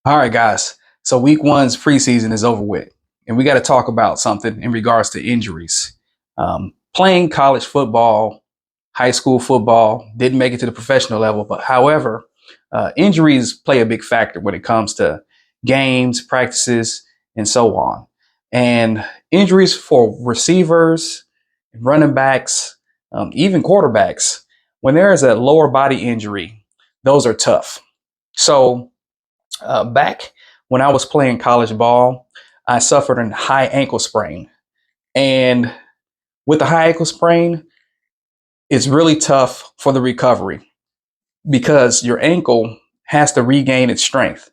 All right, guys. So week one's preseason is over with, and we got to talk about something in regards to injuries. Playing college football, high school football, didn't make it to the professional level, but however, injuries play a big factor when it comes to games, practices, and so on. And injuries for receivers, running backs, even quarterbacks, when there is a lower body injury, those are tough. So back when I was playing college ball, I suffered a high ankle sprain. And with the high ankle sprain, it's really tough for the recovery because your ankle has to regain its strength.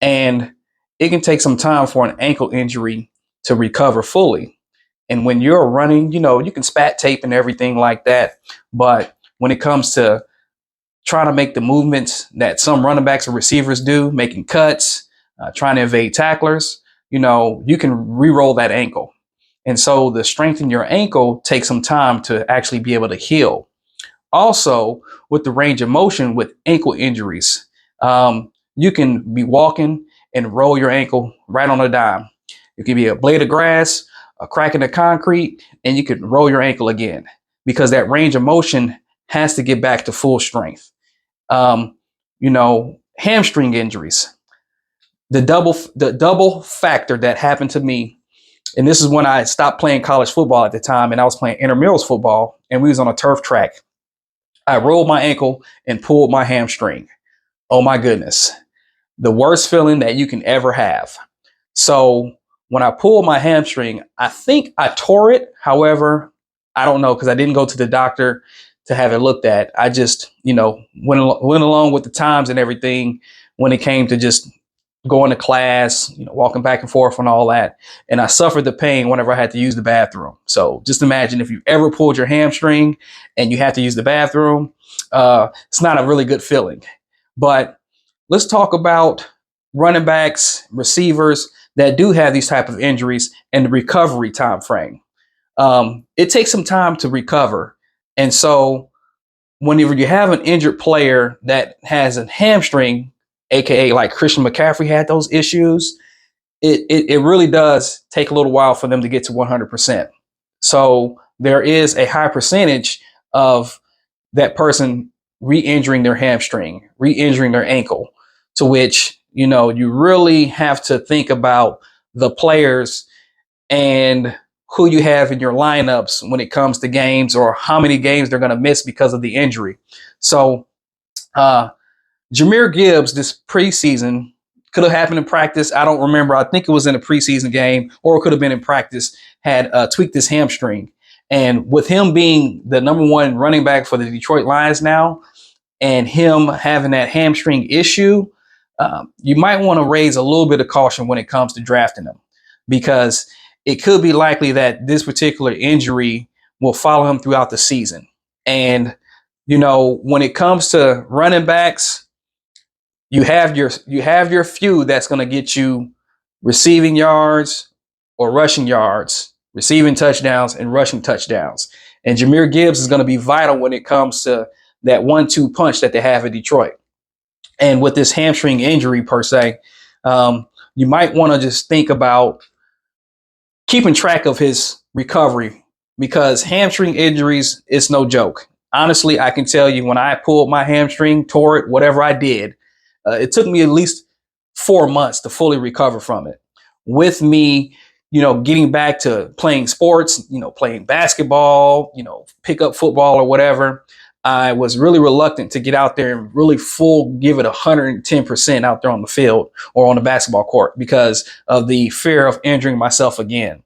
And it can take some time for an ankle injury to recover fully. And when you're running, you can spat tape and everything like that. But when it comes to trying to make the movements that some running backs or receivers do, making cuts, trying to evade tacklers, you can re-roll that ankle. And so the strength in your ankle takes some time to actually be able to heal. Also, with the range of motion with ankle injuries, you can be walking and roll your ankle right on a dime. It could be a blade of grass, a crack in the concrete, and you could roll your ankle again because that range of motion has to get back to full strength. um, Hamstring injuries. The double factor that happened to me, and this is when I stopped playing college football at the time, and I was playing intramurals football, and we was on a turf track. I rolled my ankle and pulled my hamstring. Oh my goodness, the worst feeling that you can ever have. So when I pulled my hamstring, I think I tore it. However, I don't know because I didn't go to the doctor to have it looked at. I just, went along with the times and everything when it came to just going to class, walking back and forth and all that. And I suffered the pain whenever I had to use the bathroom. So just imagine if you ever pulled your hamstring and you have to use the bathroom, it's not a really good feeling. But let's talk about running backs, receivers that do have these type of injuries and the recovery time frame. It takes some time to recover. And so whenever you have an injured player that has a hamstring, aka like Christian McCaffrey had those issues, it really does take a little while for them to get to 100%. So there is a high percentage of that person re-injuring their hamstring, re-injuring their ankle, to which, you really have to think about the players and who you have in your lineups when it comes to games or how many games they're going to miss because of the injury. So, Jahmyr Gibbs this preseason could have happened in practice. I don't remember. I think it was in a preseason game, or it could have been in practice. Had tweaked his hamstring, and with him being the number one running back for the Detroit Lions now, and him having that hamstring issue, you might want to raise a little bit of caution when it comes to drafting him, because it could be likely that this particular injury will follow him throughout the season. And when it comes to running backs, you have your few that's going to get you receiving yards or rushing yards, receiving touchdowns and rushing touchdowns. And Jahmyr Gibbs is going to be vital when it comes to that 1-2 punch that they have in Detroit. And with this hamstring injury per se, you might want to just think about keeping track of his recovery, because hamstring injuries is no joke. Honestly, I can tell you when I pulled my hamstring, tore it, whatever I did, it took me at least 4 months to fully recover from it. With me, getting back to playing sports, playing basketball, pick up football or whatever, I was really reluctant to get out there and really give it 110% out there on the field or on the basketball court because of the fear of injuring myself again.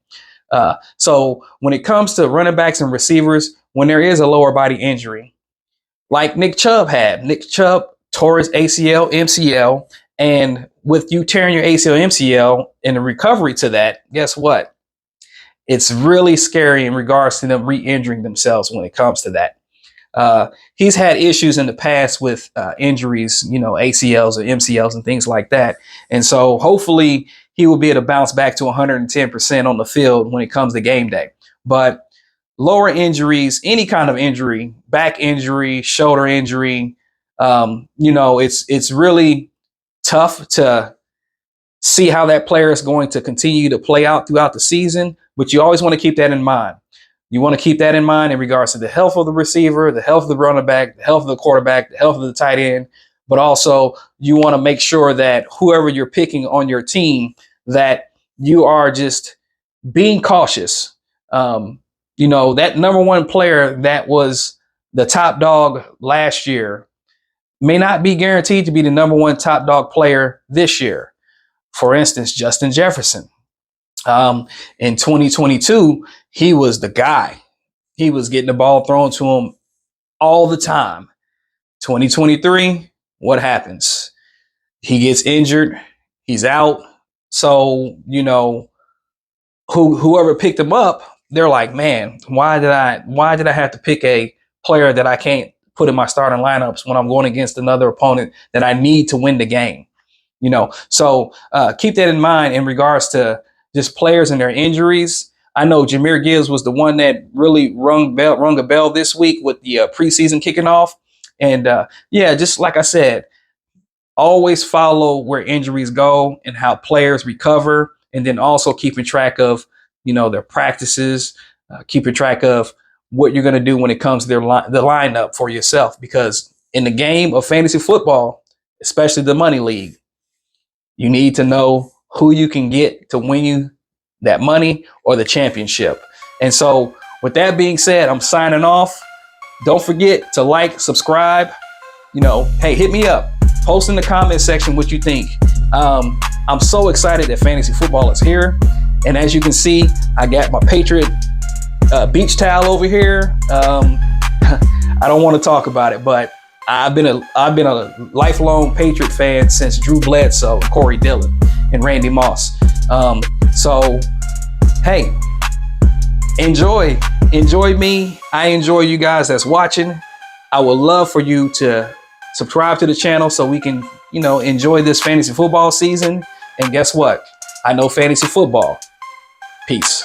So when it comes to running backs and receivers, when there is a lower body injury, like Nick Chubb tore his ACL, MCL, and with you tearing your ACL, MCL and the recovery to that, guess what? It's really scary in regards to them re-injuring themselves when it comes to that. He's had issues in the past with injuries, ACLs or MCLs and things like that. And so hopefully he will be able to bounce back to 110% on the field when it comes to game day. But lower injuries, any kind of injury, back injury, shoulder injury, it's really tough to see how that player is going to continue to play out throughout the season. But you always want to keep that in mind. You want to keep that in mind in regards to the health of the receiver, the health of the running back, the health of the quarterback, the health of the tight end. But also you want to make sure that whoever you're picking on your team, that you are just being cautious. That number one player that was the top dog last year may not be guaranteed to be the number one top dog player this year. For instance, Justin Jefferson. In 2022, he was the guy. He was getting the ball thrown to him all the time. 2023, what happens? He gets injured. He's out. So, whoever picked him up, they're like, man, why did I have to pick a player that I can't put in my starting lineups when I'm going against another opponent that I need to win the game? So keep that in mind in regards to just players and their injuries. I know Jahmyr Gibbs was the one that really rung a bell this week with the preseason kicking off. And just like I said, always follow where injuries go and how players recover, and then also keeping track of, their practices, keeping track of what you're going to do when it comes to the lineup for yourself. Because in the game of fantasy football, especially the money league, you need to know who you can get to win you that money or the championship. And so with that being said, I'm signing off. Don't forget to like, subscribe. Hey, hit me up. Post in the comment section what you think. I'm so excited that fantasy football is here. And as you can see, I got my Patriot beach towel over here. I don't want to talk about it, but I've been a lifelong Patriot fan since Drew Bledsoe, Corey Dillon, and Randy Moss. So, hey, enjoy me. I enjoy you guys that's watching. I would love for you to subscribe to the channel so we can, enjoy this fantasy football season. And guess what? I know fantasy football. Peace.